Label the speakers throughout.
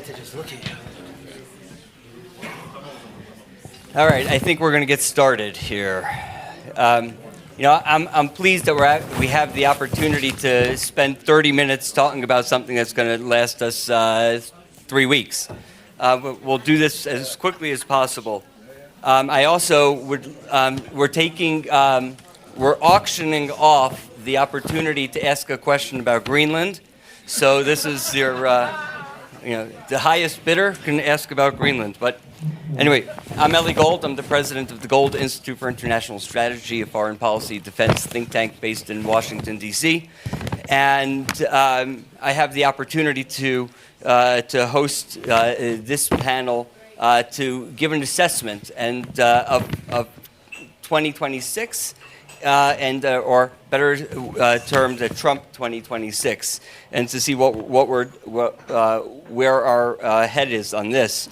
Speaker 1: had to just look at you.
Speaker 2: All right, I think we're going to get started here. I'm pleased that we have the opportunity to spend 30 minutes talking about something that's going to last us 3 weeks. We'll do this as quickly as possible. I also we're auctioning off the opportunity to ask a question about Greenland. So this is your, the highest bidder can ask about Greenland. But anyway, I'm Ellie Gold. I'm the president of the Gold Institute for International Strategy, a foreign policy defense think tank based in Washington, D.C. And I have the opportunity to host this panel to give an assessment of 2026 or better termed, Trump 2026, and to see where our head is on this.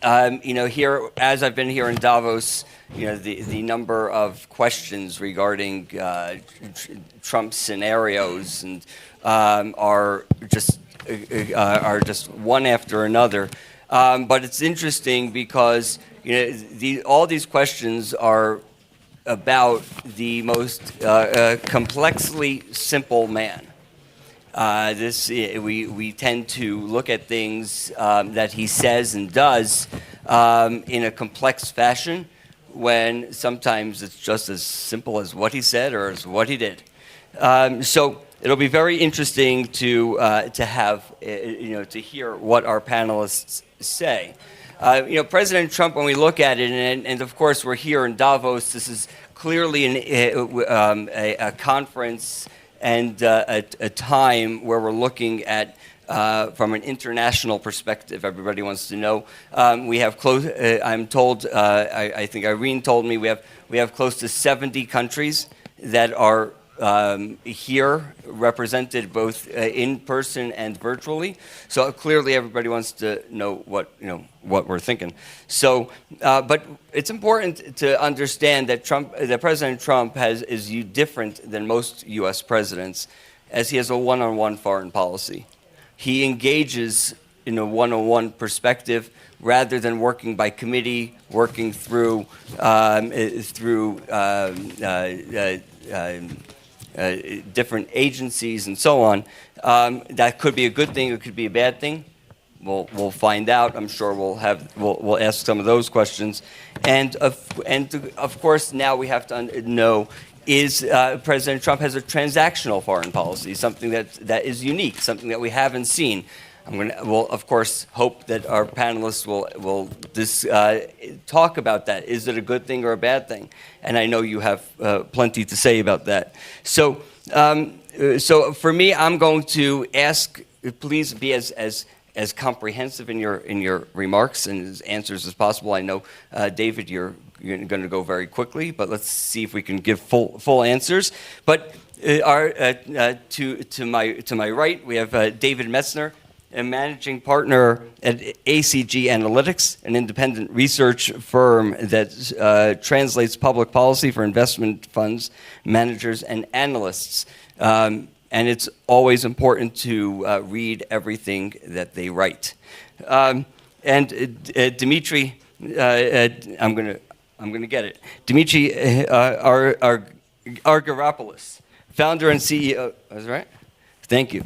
Speaker 2: Here, as I've been here in Davos, the number of questions regarding Trump scenarios and are just one after another. But it's interesting because all these questions are about the most complexly simple man. We tend to look at things that he says and does in a complex fashion, when sometimes it's just as simple as what he said or as what he did. So it'll be very interesting to hear what our panelists say. President Trump, when we look at it, and of course we're here in Davos, this is clearly a conference and a time where we're looking at, from an international perspective, everybody wants to know. We have close. I'm told. I think Irene told me we have close to 70 countries that are here represented both in person and virtually. So clearly, everybody wants to know what we're thinking. So, but it's important to understand that President Trump is different than most U.S. presidents, as he has a one-on-one foreign policy. He engages in a one-on-one perspective rather than working by committee, working through different agencies and so on. That could be a good thing. It could be a bad thing. We'll find out. I'm sure we'll ask some of those questions. And of course, now we have to know, is President Trump has a transactional foreign policy, something that is unique, something that we haven't seen. We'll of course hope that our panelists will talk about that. Is it a good thing or a bad thing? And I know you have plenty to say about that. So for me, I'm going to ask, please be as comprehensive in your remarks and as answers as possible. I know, David, you're going to go very quickly, but let's see if we can give full answers. But to my right, we have David Metzner, a managing partner at ACG Analytics, an independent research firm that translates public policy for investment funds, managers, and analysts. And it's always important to read everything that they write. And Demetri, I'm gonna get it. Demetri Argyropoulos, founder and CEO. That's right. Thank you.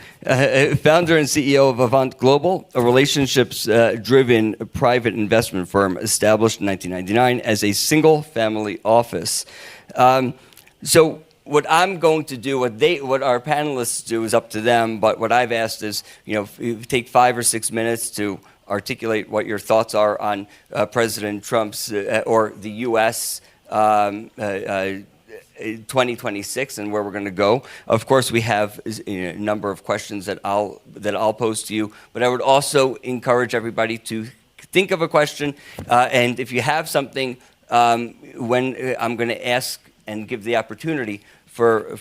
Speaker 2: Founder and CEO of Avant Global, a relationships-driven private investment firm established in 1999 as a single-family office. So what I'm going to do, what our panelists do, is up to them. But what I've asked is, take 5 or 6 minutes to articulate what your thoughts are on President Trump's or the U.S. 2026 and where we're going to go. Of course, we have a number of questions that I'll pose to you, but I would also encourage everybody to think of a question, and if you have something, when I'm going to ask and give the opportunity for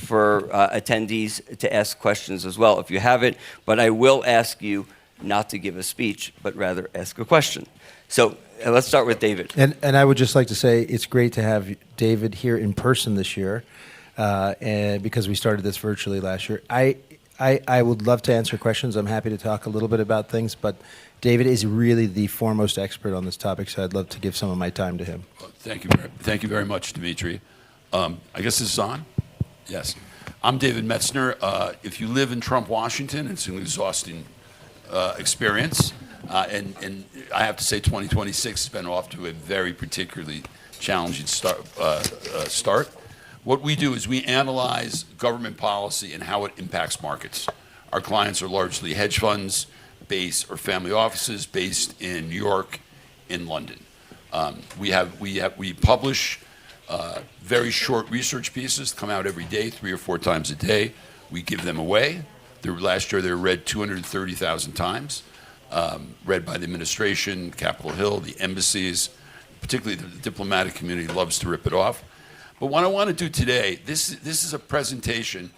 Speaker 2: attendees to ask questions as well, if you have it. But I will ask you not to give a speech, but rather ask a question. So let's start with David.
Speaker 1: And I would just like to say it's great to have David here in person this year, and because we started this virtually last year. I would love to answer questions. I'm happy to talk a little bit about things, but David is really the foremost expert on this topic, so I'd love to give some of my time to him.
Speaker 3: Well, thank you very much, Demetri. I guess this is on? Yes. I'm David Metzner. If you live in Trump, Washington, it's an exhausting experience. And I have to say 2026 has been off to a very particularly challenging start. What we do is we analyze government policy and how it impacts markets. Our clients are largely hedge funds based or family offices based in New York, in London. We publish very short research pieces, come out every day, 3 or 4 times a day. We give them away. Last year they were read 230,000 times, read by the administration, Capitol Hill, the embassies, particularly the diplomatic community loves to rip it off. But what I want to do today, this is a presentation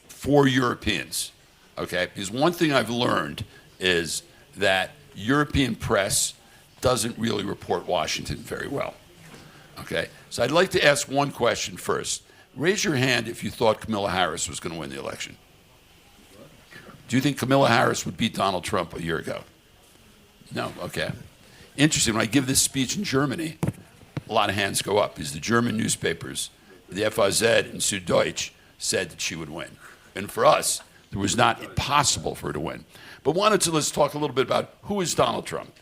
Speaker 3: for Europeans, okay? Because one thing I've learned is that European press doesn't really report Washington very well, okay? So I'd like to ask one question first. Raise your hand if you thought Kamala Harris was going to win the election. Do you think Kamala Harris would beat Donald Trump a year ago? No, okay. Interesting, when I give this speech in Germany, a lot of hands go up because the German newspapers, the FAZ and Süddeutsche, said that she would win. And for us, it was not possible for her to win. But let's talk a little bit about who is Donald Trump.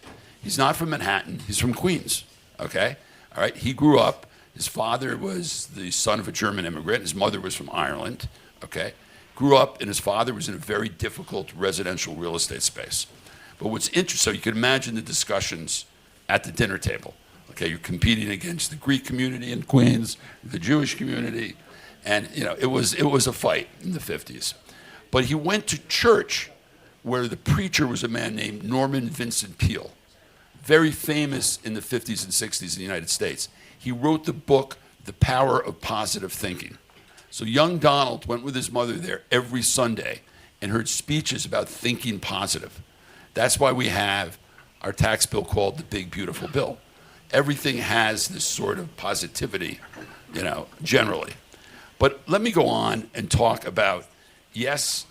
Speaker 3: He's not from Manhattan, he's from Queens, okay? All right, he grew up, his father was the son of a German immigrant, his mother was from Ireland, okay? Grew up and his father was in a very difficult residential real estate space. But what's interesting, so you can imagine the discussions at the dinner table. Okay, you're competing against the Greek community in Queens, the Jewish community, and it was a fight in the 50s. But he went to church where the preacher was a man named Norman Vincent Peale, very famous in the 50s and 60s in the United States. He wrote the book, The Power of Positive Thinking. So young Donald went with his mother there every Sunday and heard speeches about thinking positive. That's why we have our tax bill called the Big Beautiful Bill. Everything has this sort of positivity, generally. But let me go on and talk about, yes,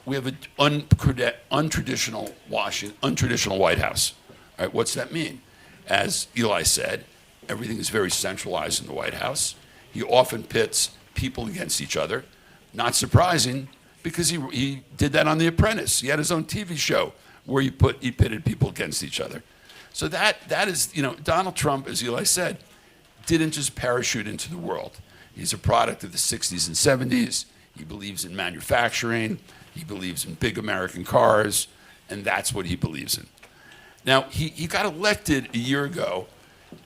Speaker 3: we have an untraditional White House. All right, what's that mean? As Eli said, everything is very centralized in the White House. He often pits people against each other. Not surprising, because he did that on The Apprentice. He had his own TV show where he pitted people against each other. So that is, Donald Trump, as Eli said, didn't just parachute into the world. He's a product of the 60s and 70s. He believes in manufacturing. He believes in big American cars, and that's what he believes in. Now, he got elected a year ago.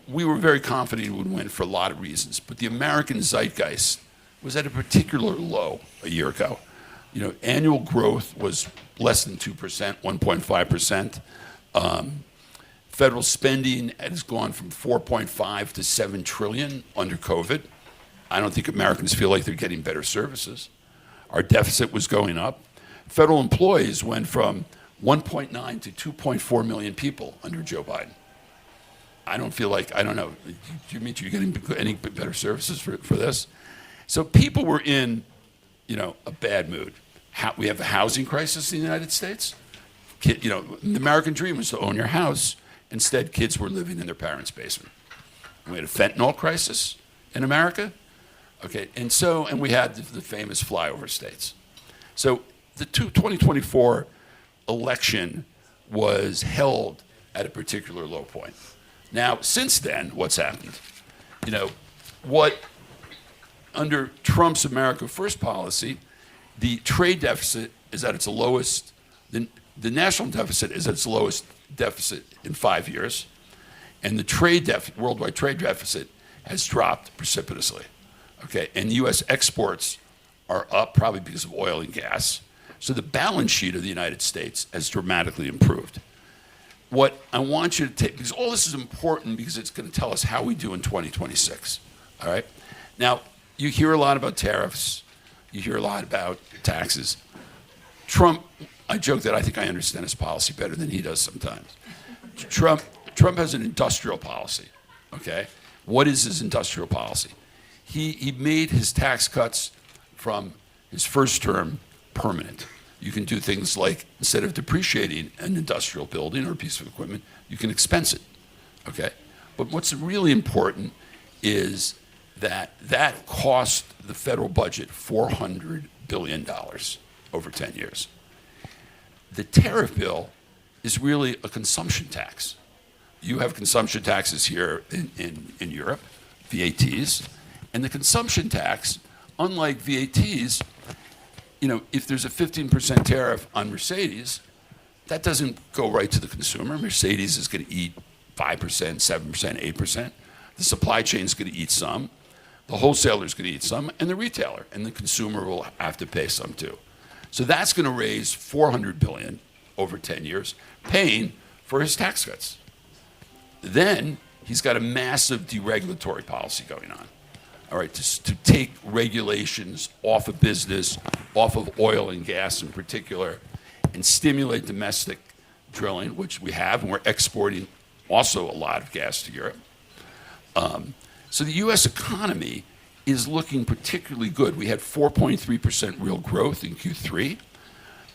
Speaker 3: We were very confident he would win for a lot of reasons, but the American zeitgeist was at a particular low a year ago. Annual growth was less than 2%, 1.5%. Federal spending has gone from 4.5 to 7 trillion under COVID. I don't think Americans feel like they're getting better services. Our deficit was going up. Federal employees went from 1.9 to 2.4 million people under Joe Biden. I don't know. Demetri, you getting any better services for this? So people were in, a bad mood. We have a housing crisis in the United States. The American dream was to own your house. Instead, kids were living in their parents' basement. We had a fentanyl crisis in America. Okay, and we had the famous flyover states. So the 2024 election was held at a particular low point. Now, since then, what's happened? Under Trump's America First policy, the trade deficit is at its lowest. The national deficit is at its lowest deficit in 5 years, and the worldwide trade deficit has dropped precipitously. Okay, and U.S. exports are up probably because of oil and gas. So the balance sheet of the United States has dramatically improved. What I want you to take, because all this is important because it's going to tell us how we do in 2026. All right. Now, you hear a lot about tariffs. You hear a lot about taxes. Trump, I joke that I think I understand his policy better than he does sometimes. Trump has an industrial policy, okay? What is his industrial policy? He made his tax cuts from his first term permanent. You can do things like, instead of depreciating an industrial building or a piece of equipment, you can expense it, okay? But what's really important is that cost the federal budget $400 billion over 10 years. The tariff bill is really a consumption tax. You have consumption taxes here in Europe, VATs, and the consumption tax, unlike VATs, if there's a 15% tariff on Mercedes, that doesn't go right to the consumer. Mercedes is going to eat 5%, 7%, 8%. The supply chain is going to eat some. The wholesaler is going to eat some, and the retailer, and the consumer will have to pay some too. So that's going to raise $400 billion over 10 years, paying for his tax cuts. Then he's got a massive deregulatory policy going on. All right, to take regulations off of business, off of oil and gas in particular, and stimulate domestic drilling, which we have, and we're exporting also a lot of gas to Europe. So the U.S. economy is looking particularly good. We had 4.3% real growth in Q3.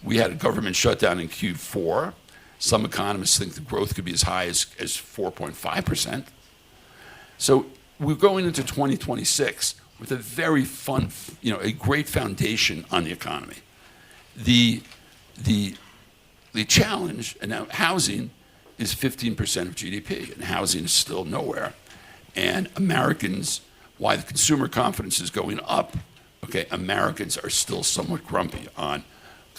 Speaker 3: We had a government shutdown in Q4. Some economists think the growth could be as high as 4.5%. So we're going into 2026 with a very fun, a great foundation on the economy. The challenge, and now housing is 15% of GDP, and housing is still nowhere. And Americans, why the consumer confidence is going up, okay, Americans are still somewhat grumpy on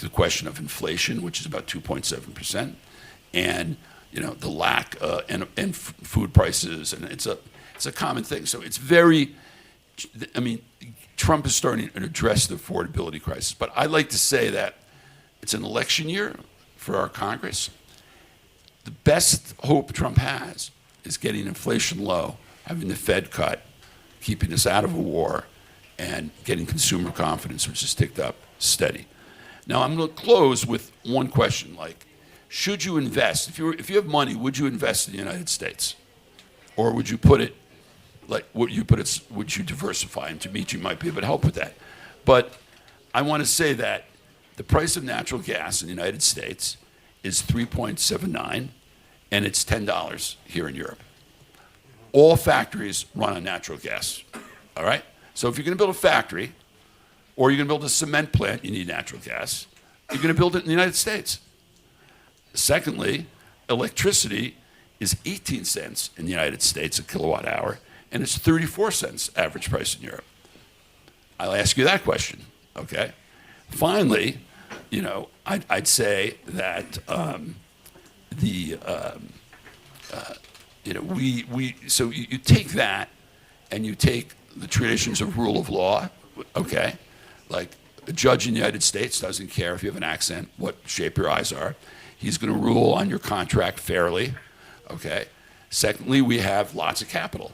Speaker 3: the question of inflation, which is about 2.7%, and the lack and food prices, and it's a common thing. So it's very, Trump is starting to address the affordability crisis. But I like to say that it's an election year for our Congress. The best hope Trump has is getting inflation low, having the Fed cut, keeping us out of a war, and getting consumer confidence, which has ticked up steady. Now, I'm going to close with one question, like, should you invest? If you have money, would you invest in the United States? Or would you put it, would you diversify? And Demetri might be able to help with that. But I want to say that the price of natural gas in the United States is $3.79, and it's $10 here in Europe. All factories run on natural gas, all right? So if you're going to build a factory, or you're going to build a cement plant, you need natural gas. You're going to build it in the United States. Secondly, electricity is 18 cents in the United States a kilowatt hour, and it's 34 cents average price in Europe. I'll ask you that question, okay? Finally, I'd say that so you take that, and you take the traditions of rule of law, okay? Like a judge in the United States doesn't care if you have an accent, what shape your eyes are. He's going to rule on your contract fairly, okay? Secondly, we have lots of capital.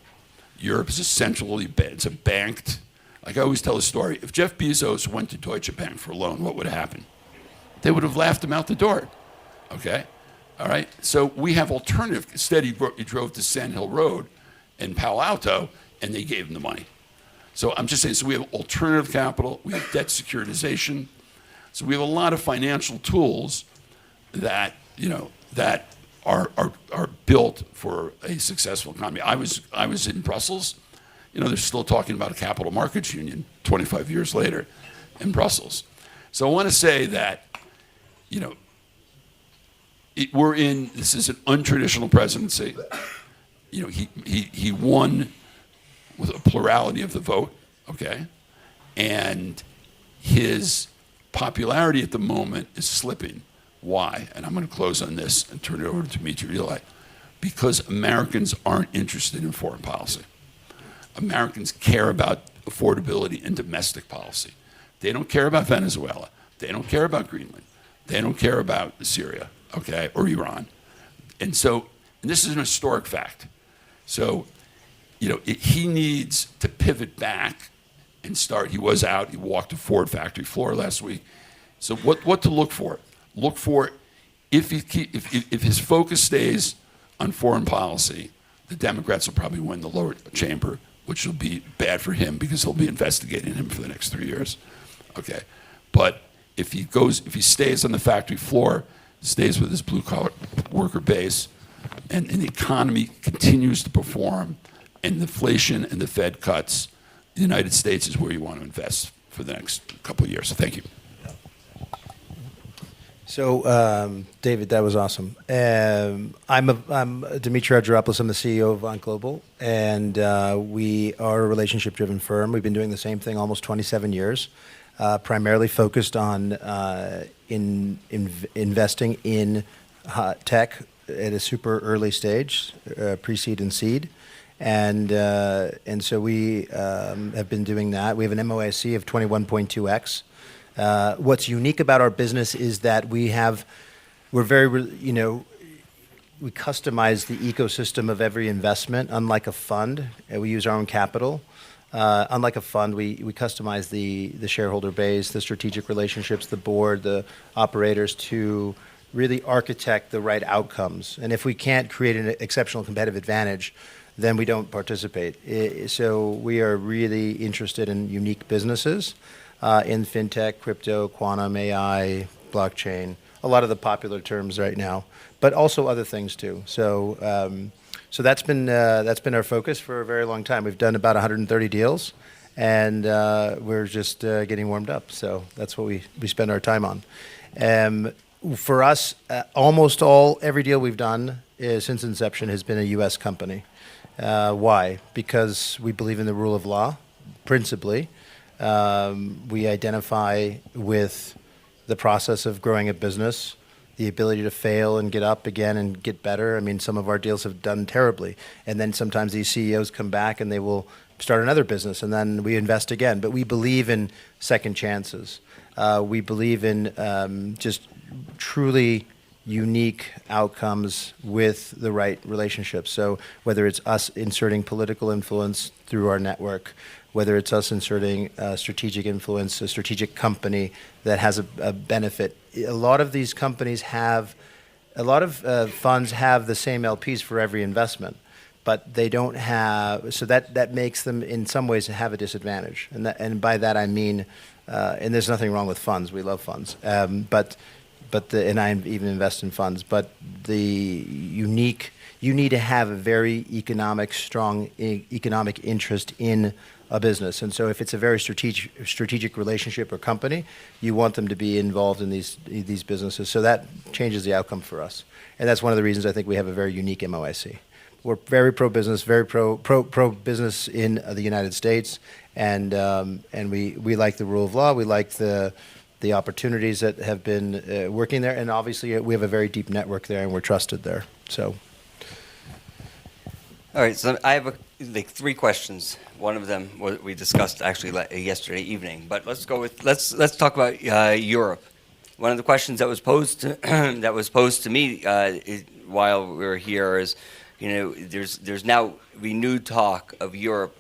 Speaker 3: Europe is essentially, it's a banked, like I always tell a story, if Jeff Bezos went to Deutsche Bank for a loan, what would have happened? They would have laughed him out the door, okay? All right, so we have alternative. Instead, he drove to Sand Hill Road in Palo Alto, and they gave him the money. So I'm just saying, so we have alternative capital, we have debt securitization, so we have a lot of financial tools that that are built for a successful economy. I was in Brussels. They're still talking about a capital markets union 25 years later in Brussels. So I want to say that this is an untraditional presidency. He won with a plurality of the vote, okay? And his popularity at the moment is slipping. Why? And I'm going to close on this and turn it over to Demetri. Because Americans aren't interested in foreign policy. Americans care about affordability and domestic policy. They don't care about Venezuela. They don't care about Greenland. They don't care about Syria, okay, or Iran. And this is an historic fact. So, he needs to pivot back and start. He was out. He walked a Ford factory floor last week. So what to look for? Look for if his focus stays on foreign policy, the Democrats will probably win the lower chamber, which will be bad for him because he'll be investigating him for the next 3 years. Okay, but if he stays on the factory floor, stays with his blue-collar worker base, and the economy continues to perform, and inflation and the Fed cuts, the United States is where you want to invest for the next couple of years. So thank you.
Speaker 1: So, David, that was awesome. I'm Demetri Argyropoulos. I'm the CEO of Avant Global, and we are a relationship-driven firm. We've been doing the same thing almost 27 years, primarily focused on investing in tech at a super early stage, pre-seed and seed. And so we have been doing that. We have an MOIC of 21.2x. What's unique about our business is that we customize the ecosystem of every investment, unlike a fund. We use our own capital. Unlike a fund, we customize the shareholder base, the strategic relationships, the board, the operators to really architect the right outcomes. And if we can't create an exceptional competitive advantage, then we don't participate. So we are really interested in unique businesses in fintech, crypto, quantum, AI, blockchain, a lot of the popular terms right now, but also other things too. So that's been our focus for a very long time. We've done about 130 deals, and we're just getting warmed up. So that's what we spend our time on. For us, every deal we've done since inception has been a U.S. company. Why? Because we believe in the rule of law, principally. We identify with the process of growing a business, the ability to fail and get up again and get better. I mean, some of our deals have done terribly. And then sometimes these CEOs come back and they will start another business, and then we invest again. But we believe in second chances. We believe in just truly unique outcomes with the right relationships. So whether it's us inserting political influence through our network, whether it's us inserting strategic influence, a strategic company that has a benefit. A lot of these companies funds have the same LPs for every investment, but they don't have, so that makes them in some ways have a disadvantage. And by that I mean, and there's nothing wrong with funds, we love funds, and I even invest in funds, but you need to have a very strong economic interest in a business. And so if it's a very strategic relationship or company, you want them to be involved in these businesses. So that changes the outcome for us. And that's one of the reasons I think we have a very unique MOIC. We're very pro-business, very pro-business in the United States, and we like the rule of law. We like the opportunities that have been working there, and obviously we have a very deep network there, and we're trusted there. So,
Speaker 2: all right. So I have three questions. One of them we discussed actually yesterday evening, but let's talk about Europe. One of the questions that was posed to me while we were here is, there's now renewed talk of Europe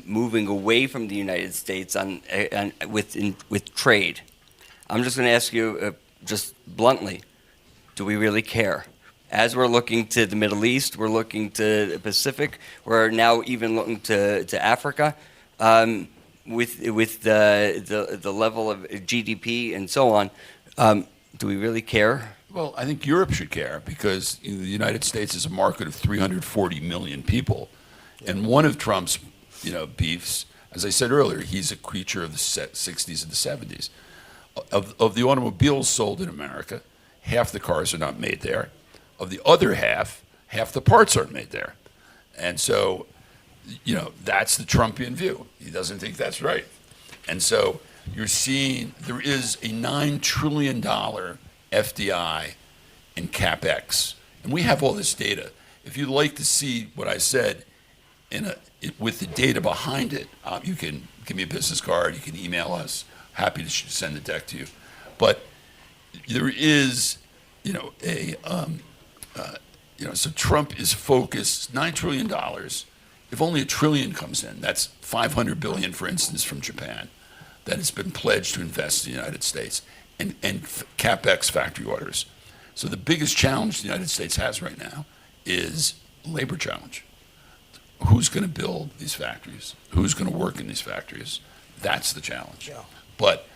Speaker 2: moving away from the United States with trade. I'm just going to ask you just bluntly, do we really care? As we're looking to the Middle East, we're looking to the Pacific, we're now even looking to Africa, with the level of GDP and so on. Do we really care?
Speaker 3: Well, I think Europe should care because the United States is a market of 340 million people. And one of Trump's beefs, as I said earlier, he's a creature of the 60s and the 70s. Of the automobiles sold in America, half the cars are not made there. Of the other half the parts aren't made there. And so, that's the Trumpian view. He doesn't think that's right. And so you're seeing there is a $9 trillion FDI in CapEx. And we have all this data. If you'd like to see what I said with the data behind it, you can give me a business card, you can email us. Happy to send the deck to you. But there is, so Trump is focused, $9 trillion. If only $1 trillion comes in, that's $500 billion, for instance, from Japan, that has been pledged to invest in the United States, and CapEx factory orders. So the biggest challenge the United States has right now is labor challenge. Who's going to build these factories? Who's going to work in these factories? That's the challenge. Yeah. But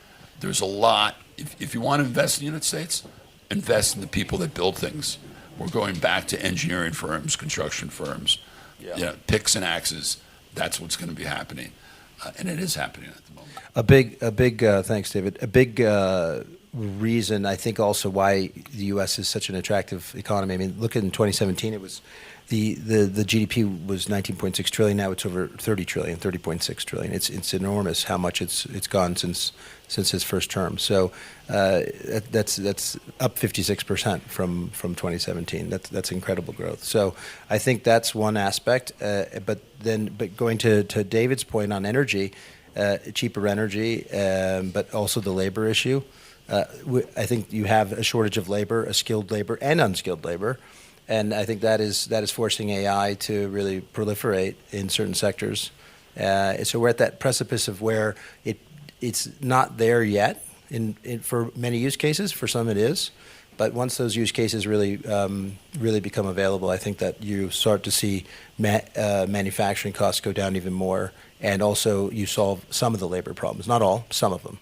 Speaker 3: there's a lot if you want to invest in the United States, invest in the people that build things. We're going back to engineering firms, construction firms, picks and axes. That's what's going to be happening, and it is happening at the moment.
Speaker 1: Thanks, David. A big reason, I think, also why the U.S. is such an attractive economy. I mean, look at in 2017, it was the GDP was 19.6 trillion. Now it's over 30 trillion, 30.6 trillion. It's enormous how much it's gone since his first term. So that's up 56% from 2017. That's incredible growth. So I think that's one aspect. But going to David's point on energy, cheaper energy, but also the labor issue. I think you have a shortage of labor, a skilled labor and unskilled labor. And I think that is forcing AI to really proliferate in certain sectors. So we're at that precipice of where it's not there yet for many use cases. For some it is. But once those use cases really become available, I think that you start to see manufacturing costs go down even more. And also you solve some of the labor problems. Not all, some of them.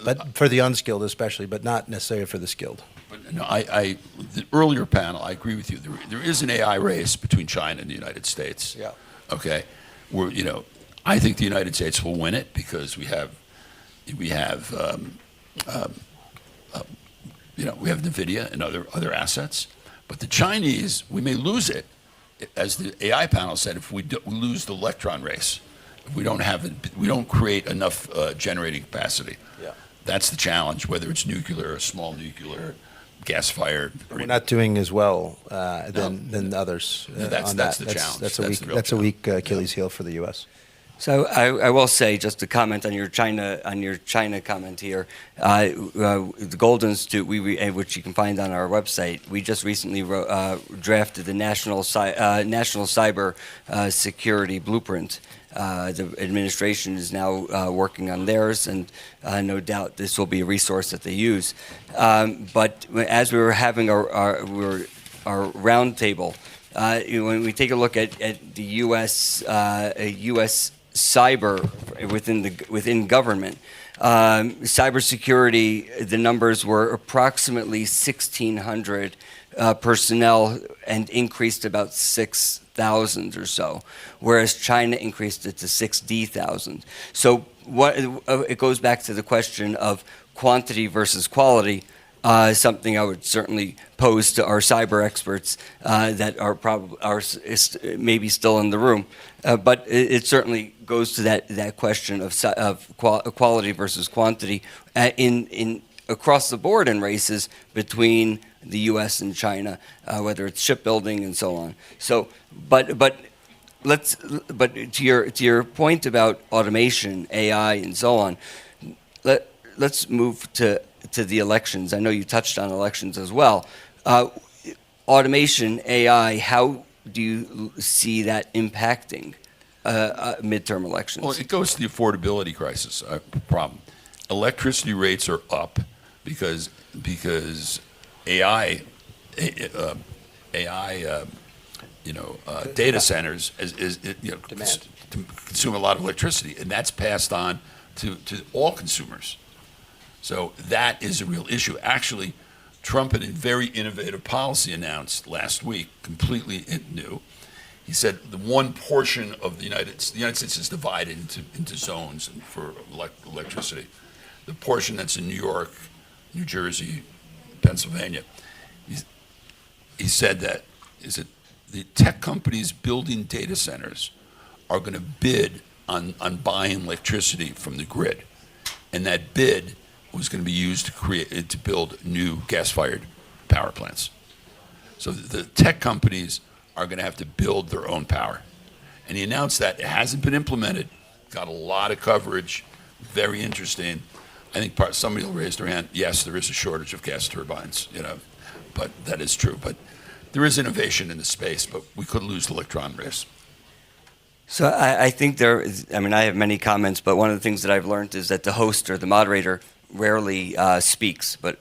Speaker 1: But for the unskilled especially, but not necessarily for the skilled.
Speaker 3: No, the earlier panel, I agree with you. There is an AI race between China and the United States.
Speaker 1: Yeah.
Speaker 3: Okay. I think the United States will win it because we have NVIDIA and other assets. But the Chinese, we may lose it, as the AI panel said, if we lose the electron race. If we don't create enough generating capacity.
Speaker 1: Yeah.
Speaker 3: That's the challenge, whether it's nuclear or small nuclear, gas-fired.
Speaker 1: We're not doing as well than others.
Speaker 3: No, that's the challenge.
Speaker 1: That's a weak Achilles heel for the U.S.
Speaker 2: So I will say, just to comment on your China comment here, the Gold Institute, which you can find on our website, we just recently drafted the National Cyber Security Blueprint. The administration is now working on theirs, and no doubt this will be a resource that they use. But as we were having our roundtable, when we take a look at the U.S. cyber within government, cybersecurity, the numbers were approximately 1,600 personnel and increased about 6,000 or so, whereas China increased it to 60,000. So it goes back to the question of quantity versus quality. Something I would certainly pose to our cyber experts that are maybe still in the room, but it certainly goes to that question of quality versus quantity in across the board in races between the U.S. and China, whether it's shipbuilding and so on. So, but to your point about automation, AI, and so on, let's move to the elections. I know you touched on elections as well. Automation, AI, how do you see that impacting midterm elections?
Speaker 3: Well, it goes to the affordability crisis problem. Electricity rates are up because AI data centers consume a lot of electricity, and that's passed on to all consumers. So that is a real issue. Actually, Trump had a very innovative policy announced last week, completely new. He said the one portion of the United States is divided into zones for electricity. The portion that's in New York, New Jersey, Pennsylvania. He said that the tech companies building data centers are going to bid on buying electricity from the grid, and that bid was going to be used to build new gas-fired power plants. So the tech companies are going to have to build their own power. And he announced that. It hasn't been implemented. Got a lot of coverage. Very interesting. I think somebody will raise their hand. Yes, there is a shortage of gas turbines, but that is true. But there is innovation in the space, but we could lose the electron race.
Speaker 2: So I think I have many comments, but one of the things that I've learned is that the host or the moderator rarely speaks, but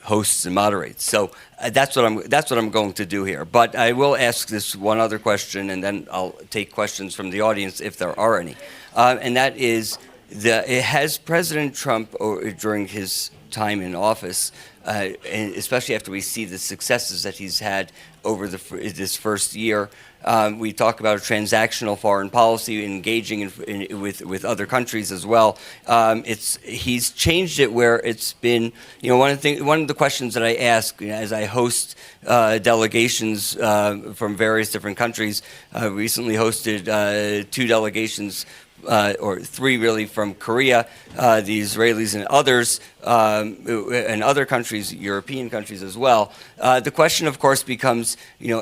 Speaker 2: hosts and moderates. So that's what I'm going to do here. But I will ask this one other question, and then I'll take questions from the audience if there are any. And that is, has President Trump, during his time in office, and especially after we see the successes that he's had over this first year, we talk about a transactional foreign policy, engaging with other countries as well. He's changed it where it's been, one of the questions that I ask, as I host delegations from various different countries. Recently hosted 2 delegations, or 3 really, from Korea, the Israelis and others, and other countries, European countries as well. The question, of course, becomes,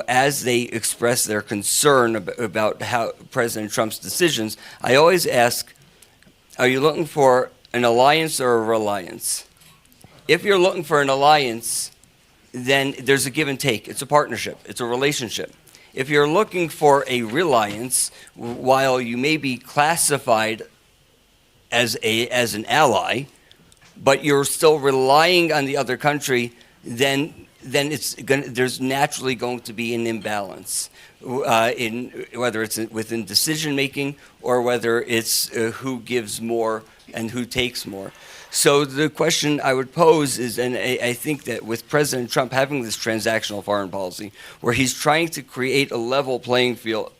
Speaker 2: as they express their concern about how President Trump's decisions, I always ask, are you looking for an alliance or a reliance? If you're looking for an alliance, then there's a give and take. It's a partnership. It's a relationship. If you're looking for a reliance, while you may be classified as an ally, but you're still relying on the other country, then there's naturally going to be an imbalance in whether it's within decision making or whether it's who gives more and who takes more. So the question I would pose is, and I think that with President Trump having this transactional foreign policy, where he's trying to create a level playing field,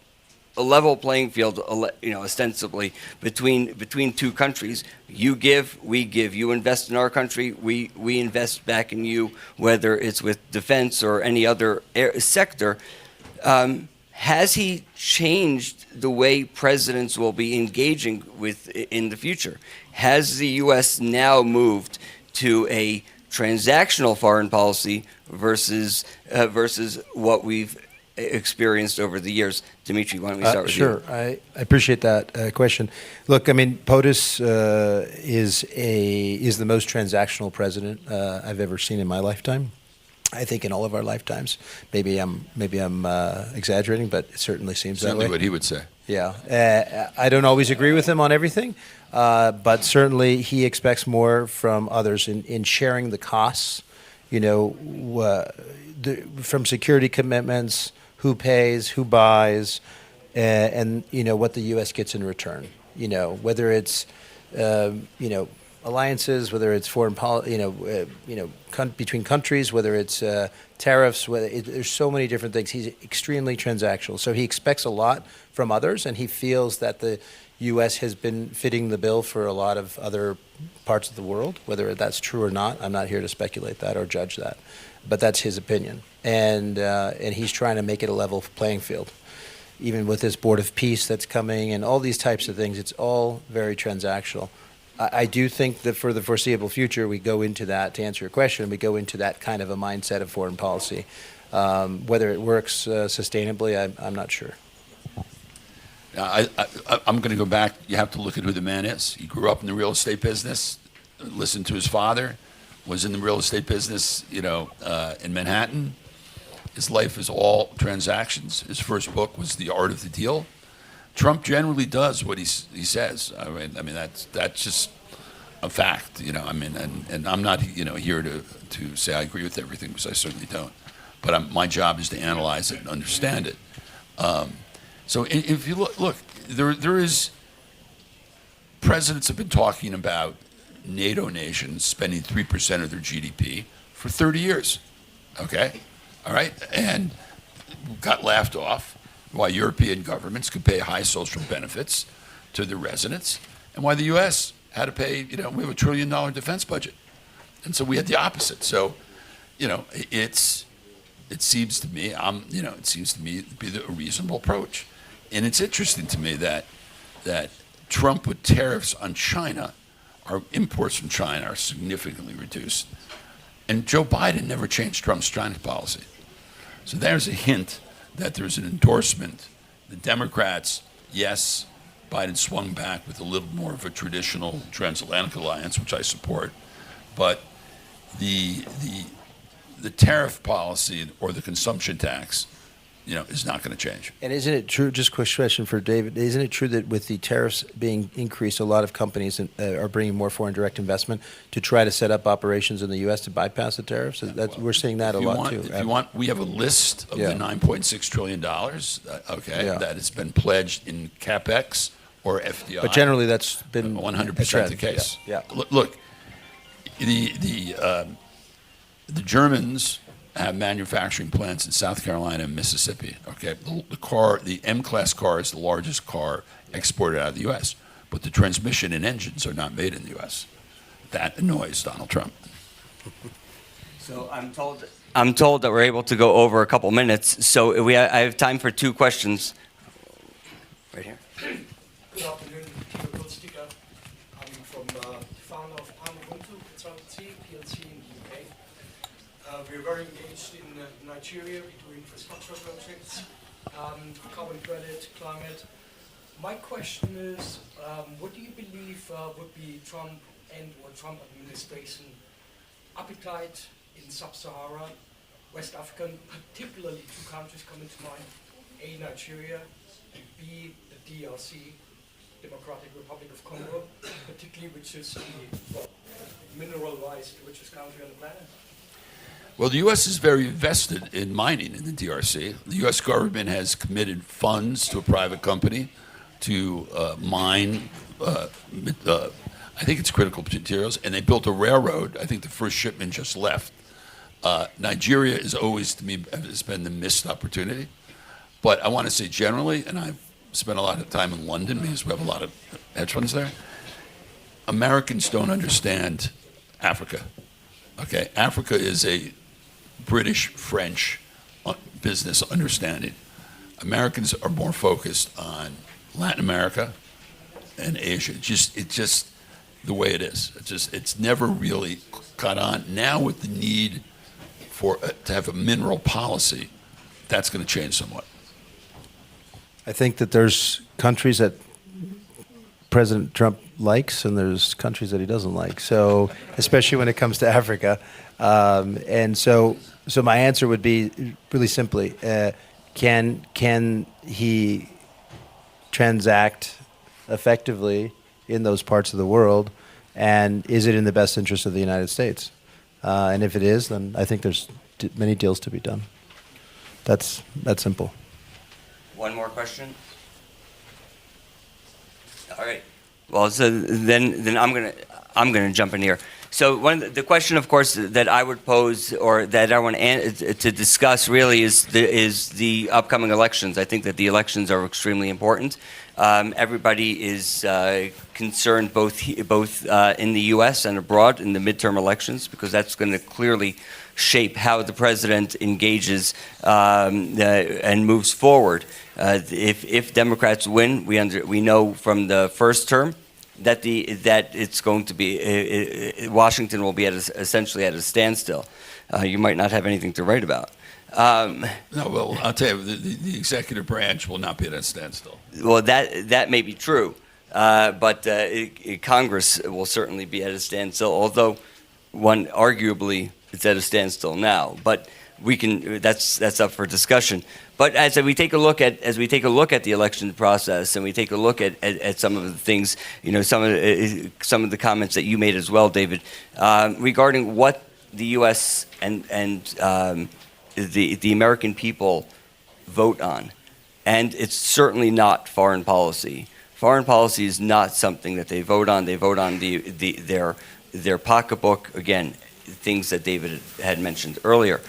Speaker 2: ostensibly between 2 countries. You give, we give. You invest in our country, we invest back in you, whether it's with defense or any other sector. Has he changed the way presidents will be engaging with in the future? Has the U.S. now moved to a transactional foreign policy versus what we've experienced over the years? Demetri, why don't we start with you?
Speaker 1: Sure. I appreciate that question. Look, I mean, POTUS is the most transactional president I've ever seen in my lifetime. I think in all of our lifetimes. Maybe I'm exaggerating, but it certainly seems that way.
Speaker 3: Certainly what he would say.
Speaker 1: Yeah. I don't always agree with him on everything, but certainly he expects more from others in sharing the costs, from security commitments, who pays, who buys, and what the U.S. gets in return. Whether it's alliances, whether it's foreign policy, between countries, whether it's tariffs, there's so many different things. He's extremely transactional, so he expects a lot from others, and he feels that the U.S. has been fitting the bill for a lot of other parts of the world. Whether that's true or not, I'm not here to speculate that or judge that, but that's his opinion, and he's trying to make it a level playing field. Even with this Board of Peace that's coming and all these types of things, it's all very transactional. I do think that for the foreseeable future, we go into that, to answer your question, we go into that kind of a mindset of foreign policy. Whether it works sustainably, I'm not sure.
Speaker 3: I'm going to go back. You have to look at who the man is. He grew up in the real estate business, listened to his father, was in the real estate business, in Manhattan. His life is all transactions. His first book was The Art of the Deal. Trump generally does what he says. I mean that's just a fact, and I'm not here to say I agree with everything, because I certainly don't. But my job is to analyze it and understand it. So if you look, there is presidents have been talking about NATO nations spending 3% of their GDP for 30 years. Okay, all right, and got laughed off. Why European governments could pay high social benefits to their residents, and why the U.S. had to pay, we have $1 trillion defense budget. And so we had the opposite. So, it seems to me, to be a reasonable approach. And it's interesting to me that Trump with tariffs on China, our imports from China are significantly reduced. And Joe Biden never changed Trump's China policy. So there's a hint that there's an endorsement. The Democrats, yes, Biden swung back with a little more of a traditional transatlantic alliance, which I support, but the tariff policy or the consumption tax, is not going to change.
Speaker 1: And isn't it true, just a quick question for David, isn't it true that with the tariffs being increased, a lot of companies are bringing more foreign direct investment to try to set up operations in the U.S. to bypass the tariffs? We're seeing that a lot too.
Speaker 3: If you want, we have a list of the $9.6 trillion, that has been pledged in CapEx or FDI.
Speaker 1: But generally, that's been
Speaker 3: 100% the case.
Speaker 1: Yeah.
Speaker 3: Look, the Germans have manufacturing plants in South Carolina and Mississippi. Okay, the M-class car is the largest car exported out of the U.S., but the transmission and engines are not made in the U.S. That annoys Donald Trump.
Speaker 2: So I'm told that we're able to go over a couple minutes. So I have time for two questions. Right here.
Speaker 4: Good afternoon, geopolitical. I'm from the founder of Avant consultancy, PLC in the UK. We're very engaged in Nigeria. We do infrastructure projects, carbon credit, climate. My question is, what do you believe would be Trump or Trump administration appetite in Sub-Sahara, West Africa, particularly two countries come into mind, A, Nigeria, and B, the DRC, Democratic Republic of Congo, particularly which is the mineral-wise the richest country on the planet?
Speaker 3: Well, the U.S. is very invested in mining in the DRC. The U.S. government has committed funds to a private company to mine, I think it's critical materials, and they built a railroad. I think the first shipment just left. Nigeria is always, to me, has been the missed opportunity. But I want to say generally, and I've spent a lot of time in London because we have a lot of hedge funds there, Americans don't understand Africa. Okay, Africa is a British-French business understanding. Americans are more focused on Latin America and Asia. It's just the way it is. It's never really caught on. Now with the need to have a mineral policy, that's going to change somewhat.
Speaker 1: I think that there's countries that President Trump likes, and there's countries that he doesn't like. So, especially when it comes to Africa, and so my answer would be really simply: can he transact effectively in those parts of the world, and is it in the best interest of the United States? And if it is, then I think there's many deals to be done. That's simple.
Speaker 2: One more question. All right. Well, so then I'm gonna jump in here. So the question, of course, that I would pose, or that I want to discuss, really is the upcoming elections. I think that the elections are extremely important. Everybody is concerned, both in the U.S. and abroad, in the midterm elections, because that's going to clearly shape how the president engages and moves forward. If Democrats win, we know from the first term that it's going to be Washington will be essentially at a standstill. You might not have anything to write about.
Speaker 3: No, well, I'll tell you, the executive branch will not be at a standstill.
Speaker 2: Well, that may be true, but Congress will certainly be at a standstill. Although, arguably, it's at a standstill now. But that's up for discussion. But as we take a look at the election process, and we take a look at some of the things, some of the comments that you made as well, David, regarding what the U.S. and the American people vote on, and it's certainly not foreign policy. Foreign policy is not something that they vote on. They vote on their pocketbook. Again, things that David had mentioned earlier.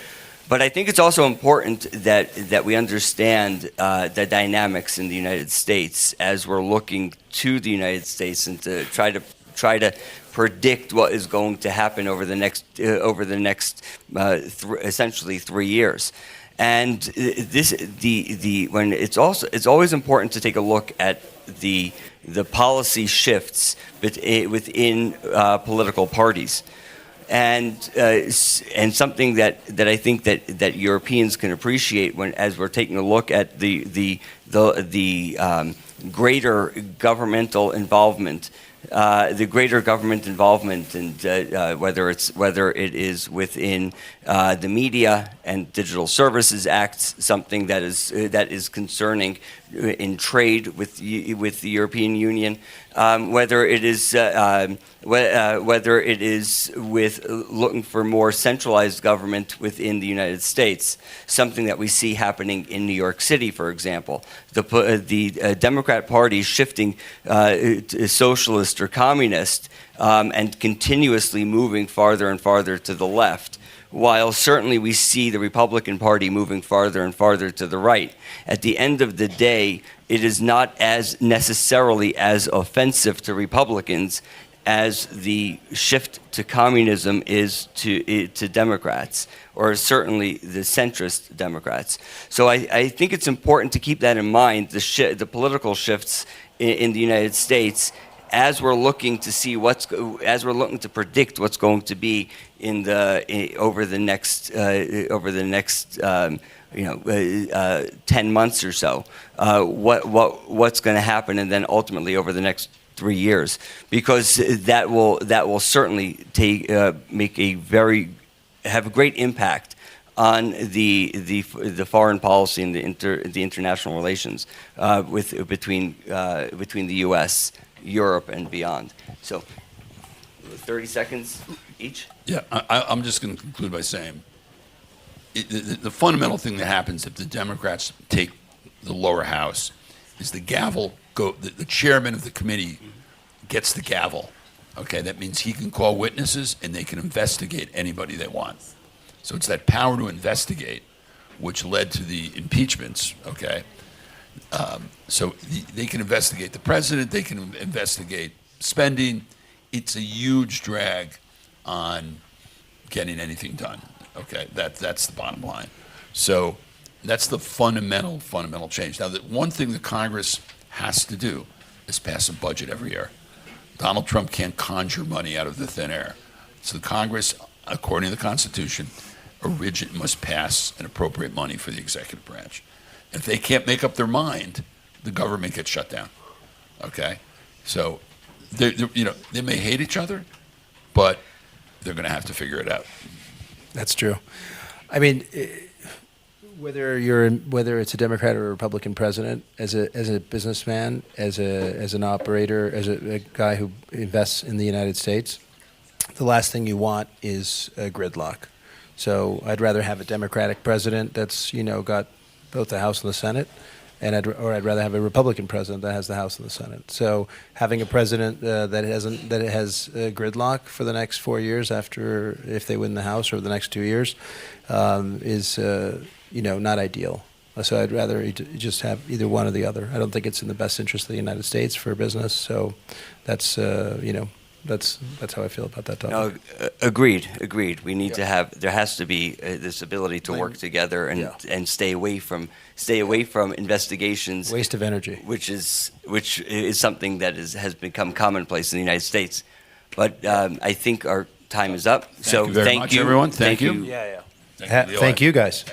Speaker 2: But I think it's also important that we understand the dynamics in the United States as we're looking to the United States, and to try to predict what is going to happen over the next essentially 3 years. And it's always important to take a look at the policy shifts within political parties. And something that I think that Europeans can appreciate as we're taking a look at the greater governmental involvement the greater government involvement, and whether it is within the Media and Digital Services Act, something that is concerning in trade with the European Union, whether it is with looking for more centralized government within the United States, something that we see happening in New York City, for example. The Democrat Party shifting to socialist or communist and continuously moving farther and farther to the left, while certainly we see the Republican Party moving farther and farther to the right. At the end of the day, it is not as necessarily as offensive to Republicans as the shift to communism is to Democrats, or certainly the centrist Democrats. So I think it's important to keep that in mind, the political shifts in the United States, as we're looking to see as we're looking to predict what's going to be over the next 10 months or so, what's going to happen, and then ultimately over the next 3 years, because that will certainly have a great impact on the foreign policy and the international relations between the U.S., Europe, and beyond. So, 30 seconds each.
Speaker 3: Yeah, I'm just going to conclude by saying the fundamental thing that happens if the Democrats take the lower house is the gavel the chairman of the committee gets the gavel. Okay, that means he can call witnesses and they can investigate anybody they want. So it's that power to investigate which led to the impeachments. Okay, so they can investigate the president, they can investigate spending. It's a huge drag on getting anything done. Okay, that's the bottom line. So that's the fundamental change. Now, the one thing that Congress has to do is pass a budget every year. Donald Trump can't conjure money out of the thin air. So the Congress, according to the Constitution, must pass and appropriate money for the executive branch. If they can't make up their mind, the government gets shut down. Okay, so they may hate each other, but they're going to have to figure it out.
Speaker 1: That's true. I mean, whether it's a Democrat or a Republican president, as a businessman, as an operator, as a guy who invests in the United States, the last thing you want is a gridlock. So I'd rather have a Democratic president that's got both the House and the Senate, and I'd rather have a Republican president that has the House and the Senate. So having a president that has a gridlock for the next 4 years if they win the House, or the next 2 years, is not ideal. So I'd rather just have either one or the other. I don't think it's in the best interest of the United States for business. So that's that's how I feel about that topic.
Speaker 2: No, agreed. We need to have. There has to be this ability to work together and stay away from investigations.
Speaker 1: Waste of energy,
Speaker 2: which is something that has become commonplace in the United States. But I think our time is up.
Speaker 3: Thank you very much, everyone. Thank you.
Speaker 1: Thank you, guys.